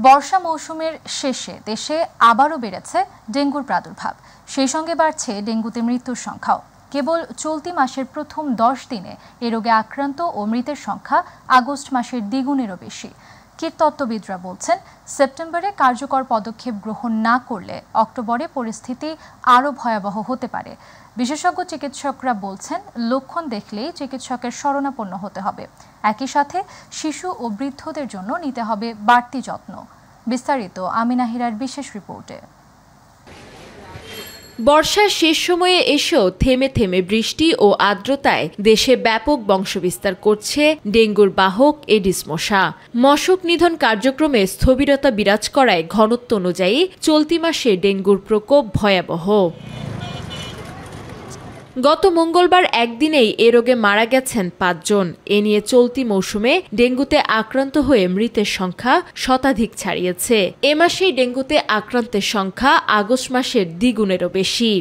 বর্ষা মৌসুমের শেষে দেশে আবারও বেড়েছে ডেঙ্গুর প্রাদুর্ভাব। সেই সঙ্গে বাড়ছে ডেঙ্গুতে মৃত্যুর সংখ্যাও। কেবল চলতি মাসের প্রথম 10 দিনে এ রোগে আক্রান্ত ও মৃতের সংখ্যা আগস্ট মাসের দ্বিগুণেরও বেশি। কীটতত্ত্ববিদরা বলছেন, সেপ্টেম্বরে কার্যকর পদক্ষেপ গ্রহণ না করলে অক্টোবরে পরিস্থিতি আরও ভয়াবহ হতে পারে। বিশেষজ্ঞ চিকিৎসকরা বলছেন, লক্ষণ দেখলেই চিকিৎসকের শরণাপন্ন হতে হবে। একই সাথে শিশু ও বৃদ্ধদের জন্য নিতে হবে বাড়তি যত্ন। বিস্তারিত আমিনা হিরার বিশেষ রিপোর্টে। বর্ষার শেষ সময়ে এসেও থেমে থেমে বৃষ্টি ও আর্দ্রতায় দেশে ব্যাপক বংশবিস্তার করছে ডেঙ্গুর বাহক এডিস মশা। মশক নিধন কার্যক্রমে স্থবিরতা বিরাজ করায় ঘনত্ব অনুযায়ী চলতি মাসে ডেঙ্গুর প্রকোপ ভয়াবহ। গত মঙ্গলবার একদিনেই এ রোগে মারা গেছেন 5 জন। এ নিয়ে চলতি মৌসুমে ডেঙ্গুতে আক্রান্ত হয়ে মৃতের সংখ্যা শতাধিক ছাড়িয়েছে। এ মাসেই ডেঙ্গুতে আক্রান্তের সংখ্যা আগস্ট মাসের দ্বিগুণেরও বেশি।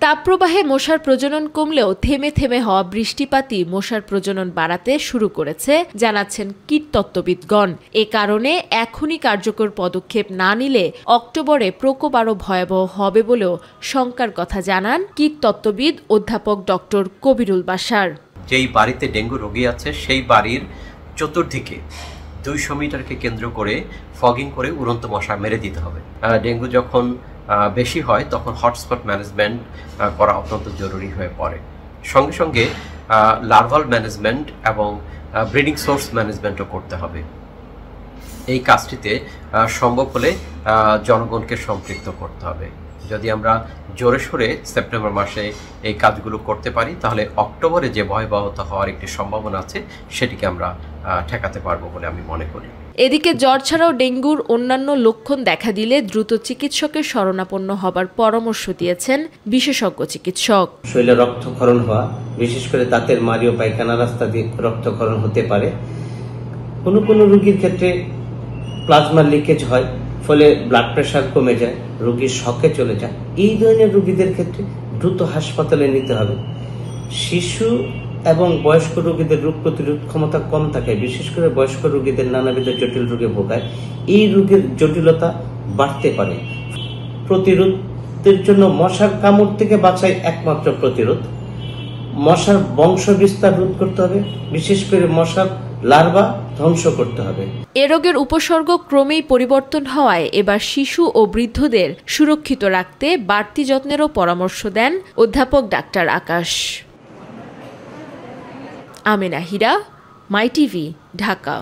তাপপ্রবাহে মশার প্রজনন কমলেও থেমে থেমে হওয়া বৃষ্টিপাতই মশার প্রজনন বাড়াতে শুরু করেছে জানাচ্ছেন কীটতত্ত্ববিদগণ। এ কারণে এখনই কার্যকর পদক্ষেপ না নিলে অক্টোবরে প্রকোপ আরও ভয়াবহ হবে বলেও শঙ্কার কথা জানান কীটতত্ত্ববিদ অধ্যাপক ডক্টর কবিরুল বাশার। যেই বাড়িতে ডেঙ্গু রোগী আছে সেই বাড়ির চতুর্দিকে 200 মিটারকে কেন্দ্র করে ফগিং করে উড়ন্ত মশা মেরে দিতে হবে। ডেঙ্গু যখন বেশি হয় তখন হটস্পট ম্যানেজমেন্ট করা অত্যন্ত জরুরি হয়ে পড়ে। সঙ্গে সঙ্গে লার্ভাল ম্যানেজমেন্ট এবং ব্রিডিং সোর্স ম্যানেজমেন্টও করতে হবে। এই কাজটিতে সম্ভব হলে জনগণকে সম্পৃক্ত করতে হবে। যদি আমরা জোরে সোরে সেপ্টেম্বর মাসে এই কাজগুলো করতে পারি তাহলে অক্টোবরে যে ভয়াবহতা হওয়ার একটি সম্ভাবনা আছে সেটিকে আমরা ঠেকাতে পারবো বলে আমি মনে করি। এদিকে জ্বর ছাড়াও ডেঙ্গুর অন্যান্য লক্ষণ দেখা দিলে দ্রুত চিকিৎসকের শরণাপন্ন হবার পরামর্শ দিয়েছেন বিশেষজ্ঞ চিকিৎসক। শরীরে রক্তক্ষরণ হওয়া, বিশেষ করে দাঁতের মাড়ি ও পায়খানা রাস্তা দিয়ে রক্তক্ষরণ হতে পারে। কোনো রোগীর ক্ষেত্রে প্লাজমা লিকেজ হয়, ফলে ব্লাড প্রেশার কমে যায়, রোগীর শকে চলে যায়। এই ধরনের রোগীদের ক্ষেত্রে দ্রুত হাসপাতালে নিতে হবে। শিশু এবং বয়স্ক রোগীদের রোগ প্রতিরোধ ক্ষমতা কম থাকে, বিশেষ করে বয়স্ক রোগীদের নানাবিধ জটিল রোগে ভোগায়। এই রোগের জটিলতা বাড়তে পারে। প্রতিরোধের জন্য মশার কামড় থেকে বাঁচাই একমাত্র প্রতিরোধ। মশার বংশ বিস্তার রোধ করতে হবে, বিশেষ করে মশার লার্ভা ধ্বংস করতে হবে। এ রোগের উপসর্গ ক্রমেই পরিবর্তন হওয়ায় এবার শিশু ও বৃদ্ধদের সুরক্ষিত রাখতে বাড়তি যত্নেরও পরামর্শ দেন অধ্যাপক ডাক্তার আকাশ। আমিনা হিরা, মাই টিভি, ঢাকা।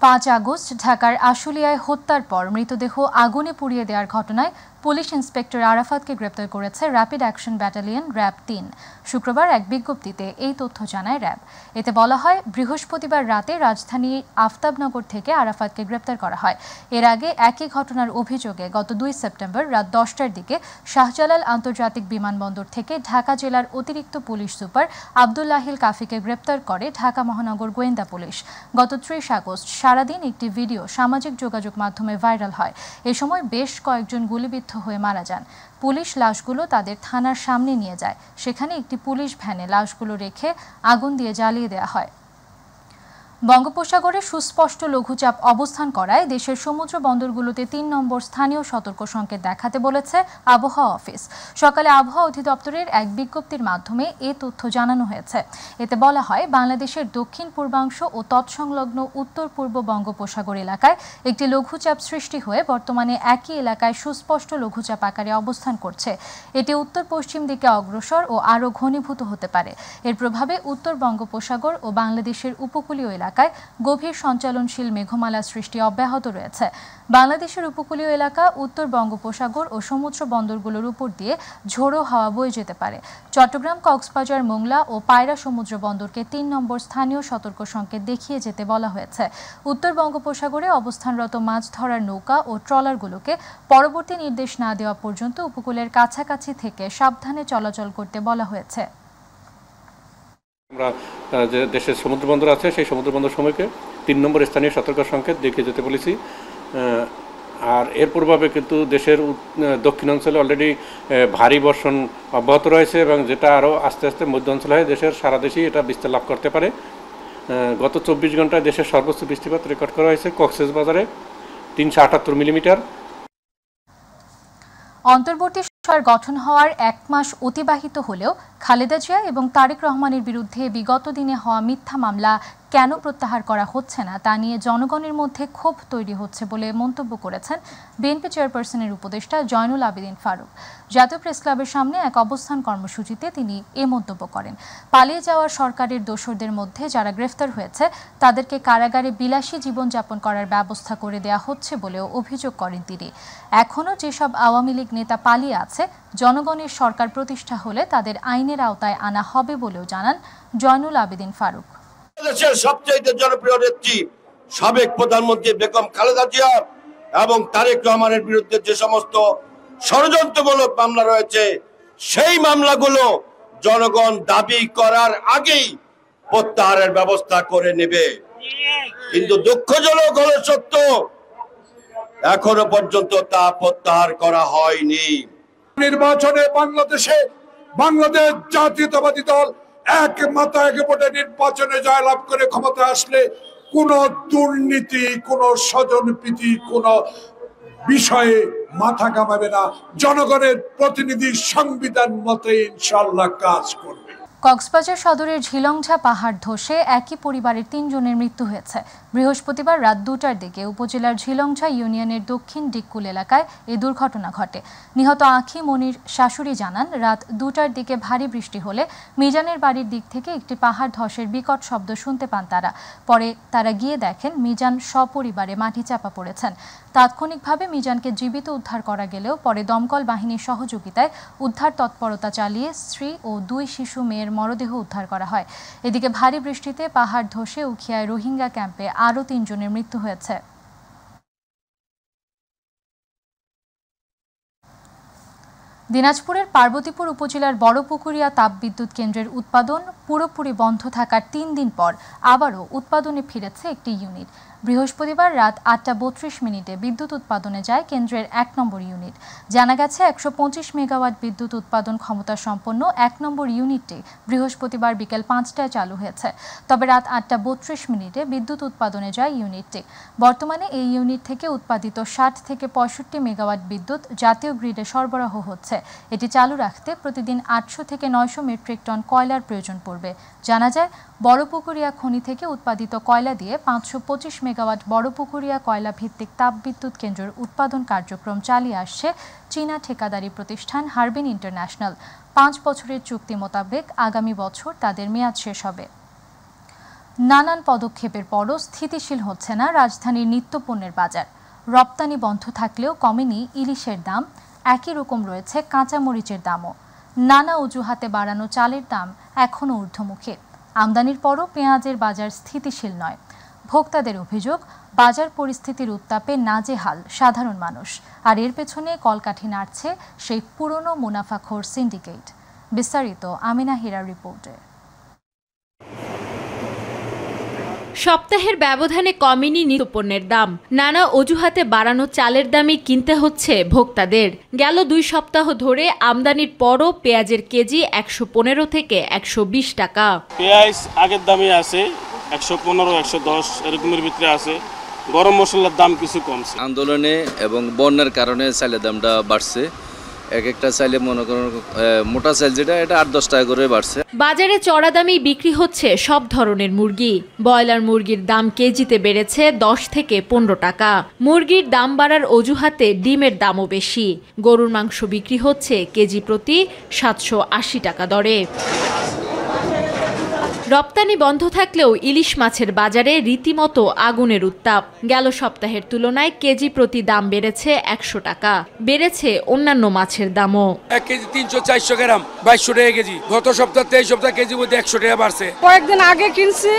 5 আগস্ট ঢাকার আশুলিয়ায় হত্যার পর মৃতদেহ আগুনে পুড়িয়ে দেওয়ার ঘটনায় পুলিশ ইন্সপেক্টর আরাফাতকে গ্রেপ্তার করেছে র্যাপিড অ্যাকশন ব্যাটালিয়ন র্যাব 3। শুক্রবার এক বিজ্ঞপ্তিতে এই তথ্য জানায় র্যাব। এতে বলা হয়, বৃহস্পতিবার রাতে রাজধানী আফতাবনগর থেকে আরাফাতকে গ্রেপ্তার করা হয়। এর আগে একই ঘটনার অভিযোগে গত 2 সেপ্টেম্বর রাত 10টার দিকে শাহজালাল আন্তর্জাতিক বিমানবন্দর থেকে ঢাকা জেলার অতিরিক্ত পুলিশ সুপার আব্দুল্লাহিল কাফিকে গ্রেপ্তার করে ঢাকা মহানগর গোয়েন্দা পুলিশ। গত 30 আগস্ট সারাদিন একটি ভিডিও সামাজিক যোগাযোগ মাধ্যমে ভাইরাল হয়। এ সময় বেশ কয়েকজন গুলিবিদ্ধ হয়ে মারা যান। পুলিশ লাশগুলো তাদের থানার সামনে নিয়ে যায়। সেখানে একটি পুলিশ ভ্যানে লাশগুলো রেখে আগুন দিয়ে জ্বালিয়ে দেওয়া হয়। বঙ্গোপসাগরে সুস্পষ্ট লঘুচাপ অবস্থান করায় দেশের সমুদ্র বন্দরগুলোতে 3 নম্বর স্থানীয় সতর্ক সংকেত দেখাতে বলেছে আবহাওয়া অফিস। সকালে আবহাওয়া অধিদপ্তরের এক বিজ্ঞপ্তির মাধ্যমে এ তথ্য জানানো হয়েছে। এতে বলা হয়, বাংলাদেশের দক্ষিণ পূর্বাংশ ও তৎসংলগ্ন উত্তর পূর্ব বঙ্গোপসাগর এলাকায় একটি লঘুচাপ সৃষ্টি হয়ে বর্তমানে একই এলাকায় সুস্পষ্ট লঘুচাপ আকারে অবস্থান করছে। এটি উত্তর পশ্চিম দিকে অগ্রসর ও আরও ঘনীভূত হতে পারে। এর প্রভাবে উত্তর বঙ্গোপসাগর ও বাংলাদেশের উপকূলীয় এলাকায় গভীর সঞ্চালনশীল মেঘমালা সৃষ্টি অব্যাহত রয়েছে। বাংলাদেশের উপকূলীয় এলাকা, উত্তর বঙ্গোপসাগর ও সমুদ্র বন্দরগুলোর উপর দিয়ে ঝোড়ো হাওয়া বয়ে যেতে পারে। চট্টগ্রাম, কক্সবাজার, মোংলা ও পায়রা সমুদ্র বন্দরকে 3 নম্বর স্থানীয় সতর্ক সংকেত দেখিয়ে যেতে বলা হয়েছে। উত্তর বঙ্গোপসাগরে অবস্থানরত মাছ ধরার নৌকা ও ট্রলারগুলোকে পরবর্তী নির্দেশ না দেওয়া পর্যন্ত উপকূলের কাছাকাছি থেকে সাবধানে চলাচল করতে বলা হয়েছে। আমরা যে দেশের সমুদ্র বন্দর আছে সেই সমুদ্র বন্দর সময়কে 3 নম্বর স্থানীয় সতর্ক সংকেত দেখিয়ে যেতে বলেছি। আর এর প্রভাবে কিন্তু দেশের দক্ষিণাঞ্চলে অলরেডি ভারী বর্ষণ অব্যাহত রয়েছে এবং যেটা আরও আস্তে আস্তে মধ্য অঞ্চল হয়ে দেশের সারা দেশেই এটা বিস্তার লাভ করতে পারে। গত 24 ঘন্টায় দেশের সর্বোচ্চ বৃষ্টিপাত রেকর্ড করা হয়েছে কক্সবাজারে 378 মিলিমিটার। অন্তর্বর্তী সরকার গঠন হওয়ার 1 মাস অতিবাহিত হলেও খালেদা জিয়া এবং তারেক রহমানের বিরুদ্ধে বিগত দিনে হওয়া মিথ্যা মামলা কেন প্রত্যাহার করা হচ্ছে না তা নিয়ে জনগণের মধ্যে ক্ষোভ তৈরি হচ্ছে বলে মন্তব্য করেছেন বিএনপি চেয়ারপারসনের উপদেষ্টা জয়নুল আবেদিন ফারুক। জাতীয় প্রেস ক্লাবের সামনে এক অবস্থান কর্মসূচিতে তিনি এ মন্তব্য করেন। পালিয়ে যাওয়া সরকারের দোসরদের মধ্যে যারা গ্রেফতার হয়েছে তাদেরকে কারাগারে বিলাসী জীবনযাপন করার ব্যবস্থা করে দেয়া হচ্ছে বলেও অভিযোগ করেন তিনি। এখনও যেসব আওয়ামী লীগ নেতা পালিয়ে আছে জনগণের সরকার প্রতিষ্ঠা হলে তাদের আইনের আওতায় আনা হবে বলেও জানান জয়নুল আবেদিন ফারুক। দেশের সবচেয়ে জনপ্রিয় নেত্রী সাবেক প্রধানমন্ত্রী বেগম খালেদা জিয়া এবং তারেক রহমানের বিরুদ্ধে যে সমস্ত ষড়যন্ত্রমূলক মামলা রয়েছে সেই মামলাগুলো জনগণ দাবি করার আগেই প্রত্যাহারের ব্যবস্থা করে নেবে। কিন্তু দুঃখজনক হলো সত্য, এখনো পর্যন্ত তা প্রত্যাহার করা হয়নি। নির্বাচনে বাংলাদেশ জাতীয়তাবাদী দল এক মাথা এক ভোটে নির্বাচনে জয়লাভ করে ক্ষমতা আসলে কোন দুর্নীতি, কোন স্বজনপ্রীতি, কোন বিষয়ে মাথা ঘামাবে না। জনগণের প্রতিনিধি সংবিধান মতে ইনশাআল্লাহ কাজ করবে। কক্সবাজার সদরের ঝিলংঝা পাহাড় ধসে একই পরিবারের 3 জনের মৃত্যু হয়েছে। বৃহস্পতিবার রাত 2টার দিকে উপজেলার ঝিলংঝা ইউনিয়নের দক্ষিণ ডিক্কুল এলাকায় এই দুর্ঘটনা ঘটে। নিহত আঁখি মনির শাশুড়ি জানান, রাত 2টার দিকে ভারী বৃষ্টি হলে মিজানের বাড়ির দিক থেকে একটি পাহাড় ধসের বিকট শব্দ শুনতে পান তারা। পরে তারা গিয়ে দেখেন মিজান সপরিবারে মাটি চাপা পড়েছেন। তাৎক্ষণিকভাবে মিজানকে জীবিত উদ্ধার করা গেলেও পরে দমকল বাহিনীর সহযোগিতায় উদ্ধার তৎপরতা চালিয়ে স্ত্রী ও 2 শিশু মেয়ের মরদেহ উদ্ধার করা হয়। এদিকে ভারী বৃষ্টিতে পাহাড় ধসে উখিয়ায় রোহিঙ্গা ক্যাম্পে আরও 3 জনের মৃত্যু হয়েছে। দিনাজপুরের পার্বতীপুর উপজেলার বড়পুকুরিয়া তাপবিদ্যুৎ কেন্দ্রের উৎপাদন পুরোপুরি বন্ধ থাকার 3 দিন পর আবারও উৎপাদনে ফিরেছে একটি ইউনিট। বৃহস্পতিবার রাত 8:32 বিদ্যুৎ উৎপাদনে যায় কেন্দ্রের 1 নম্বর ইউনিট। জানা গেছে 125 মেগাওয়াট বিদ্যুৎ উৎপাদন ক্ষমতা সম্পন্ন 1 নম্বর ইউনিটটি বৃহস্পতিবার বিকেল 5টায় চালু হয়েছে। তবে রাত 8:32 বিদ্যুৎ উৎপাদনে যায় ইউনিটটি। বর্তমানে এই ইউনিট থেকে উৎপাদিত 60 থেকে 65 মেগাওয়াট বিদ্যুৎ জাতীয় গ্রিডে সরবরাহ হচ্ছে। এটি চালু রাখতে প্রতিদিন 800 থেকে 900 মেট্রিক টন কয়লার প্রয়োজন পড়বে। জানা যায়, বড়পুকুরিয়া খনি থেকে উৎপাদিত কয়লা দিয়ে 525 মেগাওয়াট বড়পুকুরিয়া কয়লা ভিত্তিক তাপবিদ্যুৎ কেন্দ্রের উৎপাদন কার্যক্রম চালিয়ে আসছে চীনা ঠিকাদারি প্রতিষ্ঠান হারবিন ইন্টারন্যাশনাল। 5 বছরের চুক্তি মোতাবেক আগামী বছর তাদের মেয়াদ শেষ হবে। নানান পদক্ষেপের পরও স্থিতিশীল হচ্ছে না রাজধানীর নিত্যপণ্যের বাজার। রপ্তানি বন্ধ থাকলেও কমেনি ইলিশের দাম, একই রকম রয়েছে কাঁচামরিচের দামও। নানা অজুহাতে বাড়ানো চালের দাম এখনও ঊর্ধ্বমুখী। আমদানির পরও পেঁয়াজের বাজার স্থিতিশীল নয়। ভোক্তাদের অভিযোগ, বাজার পরিস্থিতির উত্তাপে নাজেহাল সাধারণ মানুষ। আর এর পেছনে কলকাঠি নাড়ছে সেই পুরনো মুনাফাখোর সিন্ডিকেট। বিস্তারিত আমিনা হীরার রিপোর্টে। সপ্তাহের ব্যবধানে কমেনি নিত্যপণ্যের দাম। নানা অজুহাতে বাড়ানো চালের দামই কিনতে হচ্ছে ভোক্তাদের। গেল 2 সপ্তাহ ধরে আমদানির পরও পেঁয়াজের কেজি 115 থেকে 120 টাকা। পেঁয়াজ আগের দামে আছে 115, 110 এরকমের ভিতরে আছে। গরম মশলার দাম কিছু কমছে। আন্দোলনে এবং বন্যার কারণে চালের দামটা বাড়ছে। এক একটা চাইলে মনে করেন মোটা চাল যেটা এটা 8-10 টাকা করে বাড়ছে। বাজারে চড়া দামেই বিক্রি হচ্ছে সব ধরনের মুরগি। ব্রয়লার মুরগির দাম কেজিতে বেড়েছে 10 থেকে 15 টাকা। মুরগির দাম বাড়ার অজুহাতে ডিমের দামও বেশি। গরুর মাংস বিক্রি হচ্ছে কেজি প্রতি 780 টাকা দরে। রপ্তানি বন্ধ থাকলেও ইলিশ মাছের বাজারে রীতিমতো আগুনের উত্তাপ। গেল সপ্তাহের তুলনায় কেজি প্রতি দাম বেড়েছে 100 টাকা। বেড়েছে অন্যান্য মাছের দামও। 1 কেজি 300-400 গ্রাম 2200 টাকা কেজি। গত সপ্তাহ 23 সপ্তাহ কেজি মধ্যে 100 টাকা বাড়ছে। কয়েকদিন আগে কিনছি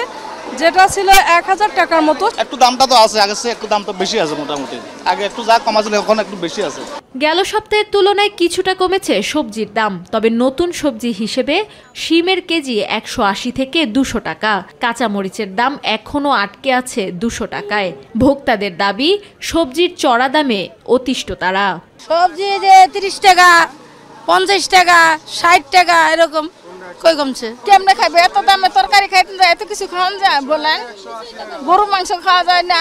যেটা ছিল 1000 টাকার মতো। একটু দামটা তো আছে, আগে একটু দাম তো বেশি আছে মোটামুটি। আগে একটু যা কম ছিল এখন একটু বেশি আছে। গেল সপ্তাহের তুলনায় কিছুটা কমেছে সবজির দাম। তবে নতুন সবজি হিসেবে শিমের কেজি 180 থেকে 200 টাকা। কাঁচামরিচের দাম এখনও আটকে আছে 200 টাকায়। ভোক্তাদের দাবি, সবজির চড়া দামে অতিষ্ঠ তারা। সবজি যে 30 টাকা, 50 টাকা, 60 টাকা এরকম কই কমছে কেমনে খাবে এত দামে তরকারি খাইতে যায় এত কিছু খাওয়া যায় বলেন গরু মাংস খাওয়া যায় না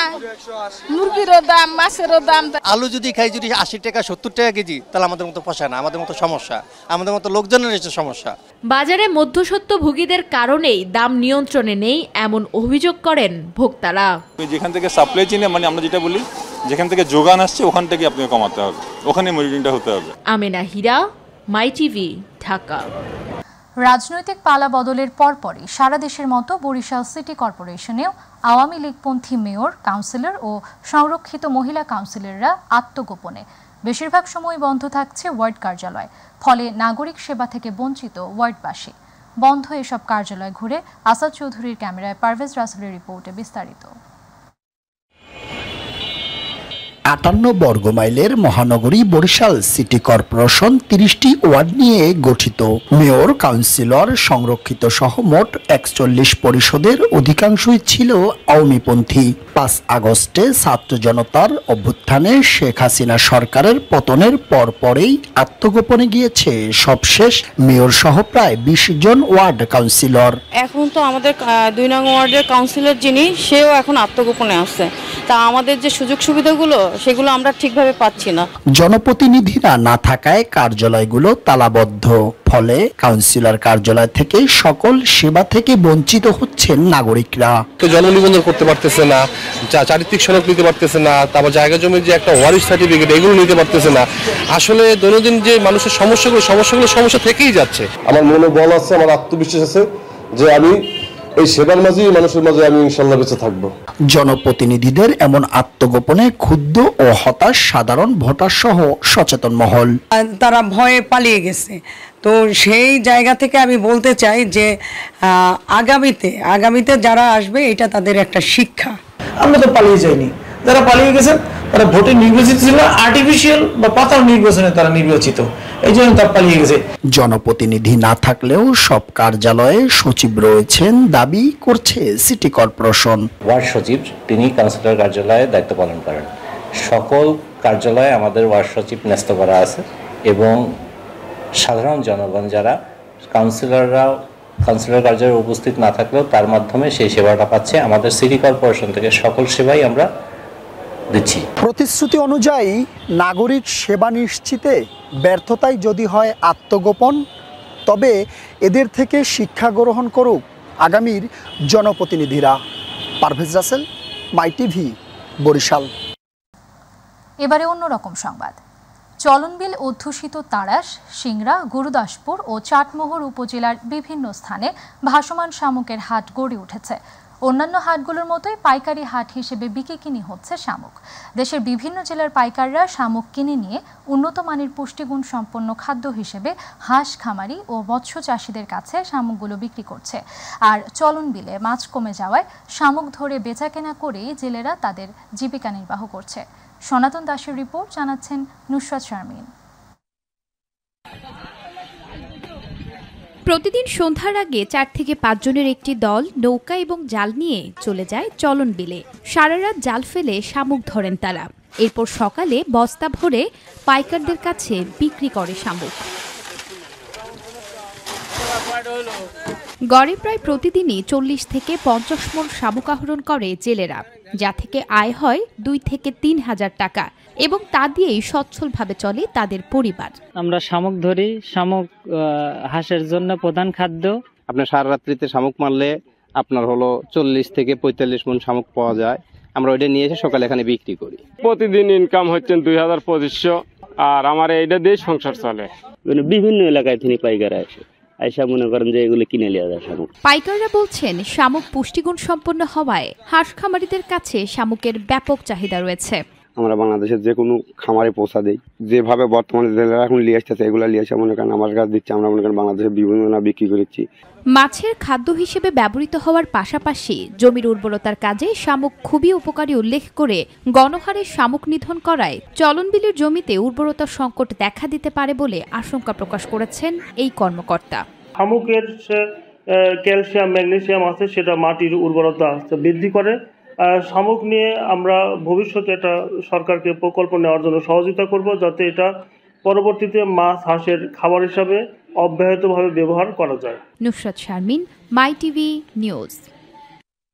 মুরগিরও দাম মাছেরও দাম আলু যদি খাই যদি 80 টাকা 70 টাকা কেজি তাহলে আমাদের মতো পোষায় না আমাদের মতো সমস্যা আমাদের মতো লোকজনের এসে সমস্যা বাজারে মধ্যস্বত্বভোগীদের কারণেই দাম নিয়ন্ত্রণে নেই এমন অভিযোগ করেন ভোক্তারা। যেখান থেকে সাপ্লাই চেইনে মানে আমরা যেটা বলি যেখান থেকে যোগান আসছে ওখান থেকে আপনাকে কমাতে হবে ওখানে মনিটরিংটা হতে হবে। Amena Hira, my TV, Dhaka. রাজনৈতিক পালা বদলের পরপরই সারা দেশের মতো বরিশাল সিটি কর্পোরেশনেও আওয়ামী লীগপন্থী মেয়র, কাউন্সিলর ও সংরক্ষিত মহিলা কাউন্সিলররা আত্মগোপনে। বেশিরভাগ সময় বন্ধ থাকছে ওয়ার্ড কার্যালয়, ফলে নাগরিক সেবা থেকে বঞ্চিত ওয়ার্ডবাসী। বন্ধ এসব কার্যালয় ঘুরে আসাদ চৌধুরীর ক্যামেরায় পারভেজ রাসেলের রিপোর্টে বিস্তারিত। ৫৮ বর্গমাইলের মহানগরী বরিশাল সিটি কর্পোরেশন ৩০টি ওয়ার্ড নিয়ে গঠিত। মেয়র, কাউন্সিলর, সংরক্ষিত সহ মোট ৪১ পরিষদের অধিকাংশই ছিল আওয়ামীপন্থী। ৫ আগস্টে ছাত্র জনতার অভ্যুত্থানে শেখ হাসিনা সরকারের পতনের পরপরেই আত্মগোপনে গিয়েছে সবশেষ মেয়র সহ প্রায় ২০ জন ওয়ার্ড কাউন্সিলর। এখন তো আমাদের ২ নং ওয়ার্ডের কাউন্সিলর যিনি সেও এখন আত্মগোপনে আছে, তা আমাদের যে সুযোগ সুবিধাগুলো সেগুলো আমরা ঠিকভাবে পাচ্ছি না। জনপ্রতিনিধিরা না থাকায় কার্যালয়গুলো তালাবদ্ধ, ফলে কাউন্সিলর কার্যালয় থেকে সকল সেবা থেকে বঞ্চিত হচ্ছেন নাগরিকরা। জননিবন্ধন করতে পারতেছে না, চারিত্রিক সনদ নিতে পারতেছে না, তারপর জায়গা জমির যে একটা ওয়ারিশ সার্টিফিকেট এগুলো নিতে পারতেছে না। আসলে দৈনন্দিন যে মানুষের সমস্যা থেকেই যাচ্ছে। আমার মনোবল আছে, আমার আত্মবিশ্বাস আছে যে আমি এই সেবার মাঝেই মানুষের মাঝে আমি ইনশাআল্লাহ বেঁচে থাকবো। জনপ্রতিনিধিদের এমন আত্মগোপনে ক্ষুব্ধ ও হতাশ সাধারণ ভোটার সহ সচেতন মহল। তারা ভয়ে পালিয়ে গেছে। তো সেই জায়গা থেকে আমি বলতে চাই যে আগামীতে যারা আসবে এটা তাদের একটা শিক্ষা। আমরা তো পালিয়ে যাইনি, যারা পালিয়ে গেছেন তারা ভোটে নির্বাচিত ছিল, আর্টিফিশিয়াল বা পাতার নির্বাচনে তারা নির্বাচিত, এই জন্য তারা পালিয়ে গেছে। জনপ্রতিনিধি না থাকলেও সব কার্যালয়ে সচিব রয়েছেন দাবি করছে সিটি কর্পোরেশন। ওয়ার্ড সচিব তিনি কাউন্সিলর কার্যালয়ে দায়িত্ব পালন করেন। সকল কার্যালয়ে আমাদের ওয়ার্ড সচিব ন্যস্ত করা আছে এবং সাধারণ জনগণ যারা কাউন্সিলর কার্যালয়ে উপস্থিত না থাকলেও তার মাধ্যমে সেই সেবাটা পাচ্ছে। আমাদের সিটি কর্পোরেশন থেকে সকল সেবাই আমরা দিচ্ছি। প্রতিশ্রুতি অনুযায়ী নাগরিক সেবা নিশ্চিতে ব্যর্থতায় যদি হয় আত্মগোপন, তবে এদের থেকে শিক্ষা গ্রহণ করুক আগামীর জনপ্রতিনিধিরা। পারভেজ রাসেল, মাই টিভি, বরিশাল। এবারে অন্যরকম সংবাদ। চলনবিল অধ্যুষিত তাড়াশ, সিংড়া, গুরুদাসপুর ও চাটমোহর উপজেলার বিভিন্ন স্থানে ভাসমান শামুকের হাট গড়ে উঠেছে। অন্যান্য হাটগুলোর মতোই পাইকারি হাট হিসেবে বিক্রি হচ্ছে শামুক। দেশের বিভিন্ন জেলার পাইকাররা শামুক কিনে নিয়ে উন্নত মানের পুষ্টিগুণ সম্পন্ন খাদ্য হিসেবে হাঁস খামারি ও মৎস্য চাষিদের কাছে শামুকগুলো বিক্রি করছে। আর চলন বিলে মাছ কমে যাওয়ায় শামুক ধরে বেচাকেনা করেই জেলেরা তাদের জীবিকা নির্বাহ করছে। সনাতন দাসের রিপোর্ট, জানাচ্ছেন নুসরাত শারমিন। প্রতিদিন সন্ধ্যার আগে 4 থেকে 5 জনের একটি দল নৌকা এবং জাল নিয়ে চলে যায় চলন বিলে। সারা রাত জাল ফেলে শামুক ধরেন তারা। এরপর সকালে বস্তা ভরে পাইকারদের কাছে বিক্রি করে শামুক। গড়ে প্রায় প্রতিদিনই 40 থেকে 50 মণ শামুক আহরণ করে জেলেরা, যা থেকে আয় হয় 2 থেকে 3 হাজার টাকা এবং তা দিয়েই সচ্ছলভাবে চলে তাদের পরিবার। আমরা শামুক ধরি, শামুক হাঁসের জন্য প্রধান খাদ্য। আপনার সারা রাত্রিতে শামুক মারলে আপনার হলো 40 থেকে 45 মণ শামুক পাওয়া যায়। আমরা ওইটা নিয়ে এসে সকালে এখানে বিক্রি করি। প্রতিদিন ইনকাম হচ্ছে 2500, আর আমার এইটা দিয়ে সংসার চলে। বিভিন্ন এলাকায় তিনি পাইকার আসে, আয়সা মনে করেন যে এগুলো কিনে নেওয়া যায় শামুক। পাইকাররা বলছেন শামুক পুষ্টিগুণ সম্পন্ন হওয়ায় হাঁস খামারিদের কাছে শামুকের ব্যাপক চাহিদা রয়েছে। আমরা বাংলাদেশের যে কোনো খামারে পৌঁছা দেই, যেভাবে বর্তমানে জেলেরা এখন নিয়ে আসতেছে এগুলো নিয়ে আসে মনে করেন আমার কাছে দিচ্ছে, আমরা মনে করেন বাংলাদেশের বিভিন্ন বিক্রি করেছি। মাছের খাদ্য হিসেবে ব্যবহৃত হওয়ার পাশাপাশি জমির উর্বরতার কাজে শামুক খুবই উপকারী উল্লেখ করে গণহারে শামুক নিধন করায় চলনবিলের জমিতে উর্বরতা সংকট দেখা দিতে পারে বলে আশঙ্কা প্রকাশ করেছেন এই কর্মকর্তা। শামুকের ক্যালসিয়াম, ম্যাগনেসিয়াম আছে, সেটা মাটির উর্বরতা বৃদ্ধি করে। শামুক নিয়ে আমরা ভবিষ্যতে এটা সরকারকে প্রকল্প নেওয়ার জন্য সহযোগিতা করব, যাতে এটা পরবর্তীতে মাছ হাঁসের খাবার হিসাবে অব্যাহতভাবে ব্যবহার করা যায়। নুসরাত শারমিন, মাই টিভি নিউজ।